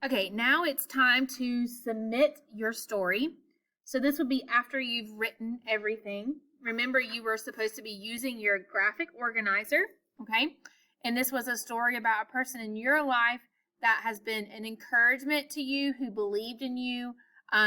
Okay, now it's time to submit your story. So this would be after you've written everything. Remember, you were supposed to be using your graphic organizer, okay? And this was a story about a person in your life that has been an encouragement to you, who believed in you,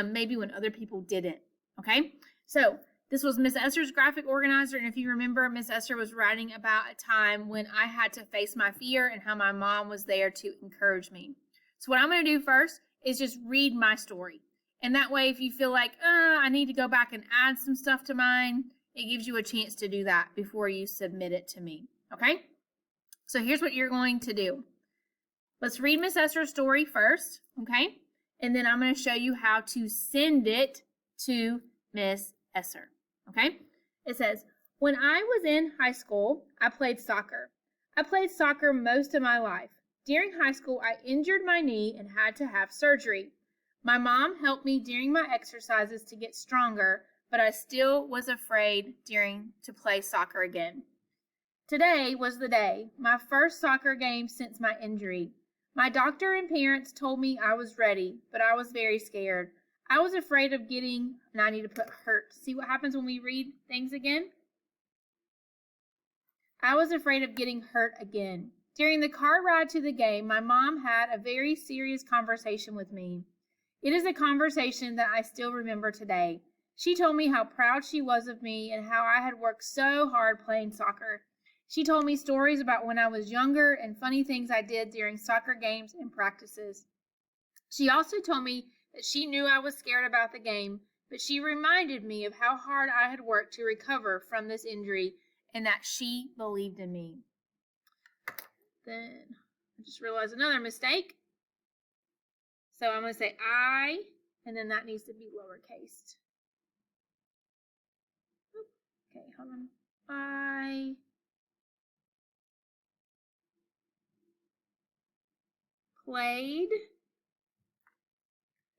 maybe when other people didn't, okay? So this was Miss Esther's graphic organizer, and if you remember, Miss Esther was writing about a time when I had to face my fear and how my mom was there to encourage me. So what I'm going to do first is just read my story. And that way, if you feel like, I need to go back and add some stuff to mine, it gives you a chance to do that before you submit it to me, okay? So here's what you're going to do. Let's read Miss Esther's story first, okay? And then I'm going to show you how to send it to Miss Esther, okay? It says, when I was in high school, I played soccer. I played soccer most of my life. During high school, I injured my knee and had to have surgery. My mom helped me during my exercises to get stronger, but I still was afraid to play soccer again. Today was the day, my first soccer game since my injury. My doctor and parents told me I was ready, but I was very scared. I was afraid of getting, and I need to put hurt. See what happens when we read things again? I was afraid of getting hurt again. During the car ride to the game, my mom had a very serious conversation with me. It is a conversation that I still remember today. She told me how proud she was of me and how I had worked so hard playing soccer. She told me stories about when I was younger and funny things I did during soccer games and practices. She also told me that she knew I was scared about the game, but she reminded me of how hard I had worked to recover from this injury and that she believed in me. Then I just realized another mistake. So I'm going to say I, and then that needs to be lowercase. Okay, hold on. I played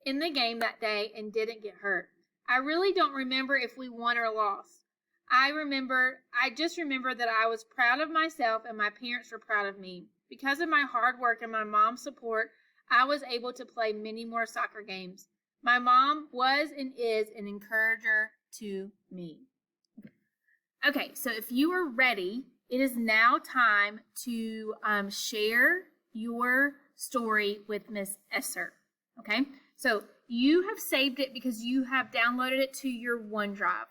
in the game that day and didn't get hurt. I really don't remember if we won or lost. I just remember that I was proud of myself and my parents were proud of me. Because of my hard work and my mom's support, I was able to play many more soccer games. My mom was and is an encourager to me. Okay, so if you are ready, it is now time to share your story with Miss Esther. Okay, so you have saved it because you have downloaded it to your OneDrive.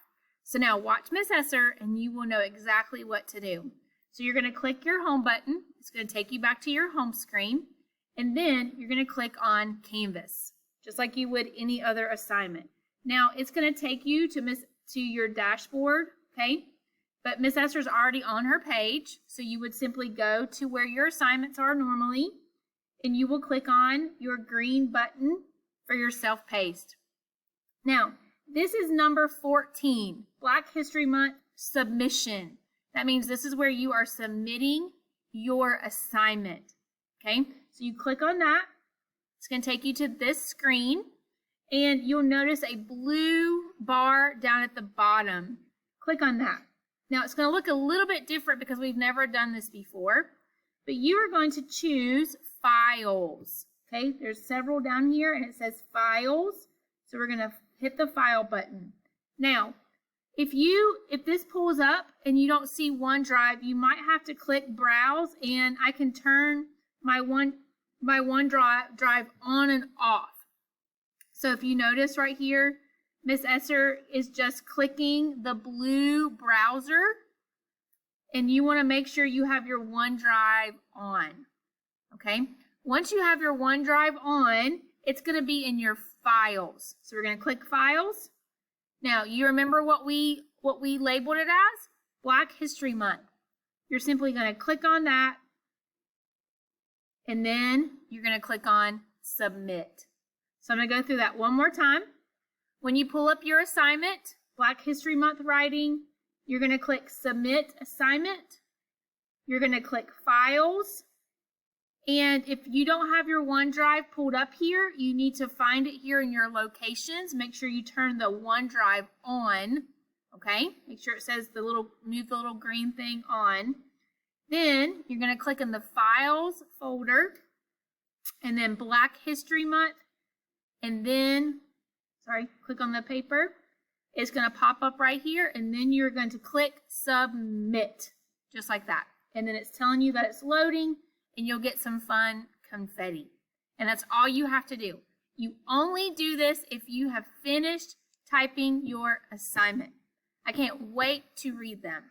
So now watch Miss Esther and you will know exactly what to do. So you're going to click your home button. It's going to take you back to your home screen. And then you're going to click on Canvas, just like you would any other assignment. Now it's going to take you to your dashboard, okay? But Miss Esther's already on her page, so you would simply go to where your assignments are normally, and you will click on your green button for your self-paced. Now, this is number 14, Black History Month submission. That means this is where you are submitting your assignment, okay? So you click on that. It's going to take you to this screen, and you'll notice a blue bar down at the bottom. Click on that. Now, it's going to look a little bit different because we've never done this before, but you are going to choose Files, okay? There's several down here, and it says Files, so we're going to hit the File button. Now, if this pulls up and you don't see OneDrive, you might have to click Browse, and I can turn my OneDrive on and off. So if you notice right here, Miss Esther is just clicking the blue browser, and you want to make sure you have your OneDrive on, okay? Once you have your OneDrive on, it's going to be in your Files. So we're going to click Files. Now, you remember what we labeled it as? Black History Month. You're simply going to click on that, and then you're going to click on Submit. So I'm going to go through that one more time. When you pull up your assignment, Black History Month writing, you're going to click Submit Assignment. You're going to click Files. And if you don't have your OneDrive pulled up here, you need to find it here in your locations. Make sure you turn the OneDrive on, okay? Make sure it says move the little green thing on. Then you're going to click in the Files folder, and then Black History Month, and then, click on the paper. It's going to pop up right here, and then you're going to click submit, just like that. And then it's telling you that it's loading, and you'll get some fun confetti. And that's all you have to do. You only do this if you have finished typing your assignment. I can't wait to read them.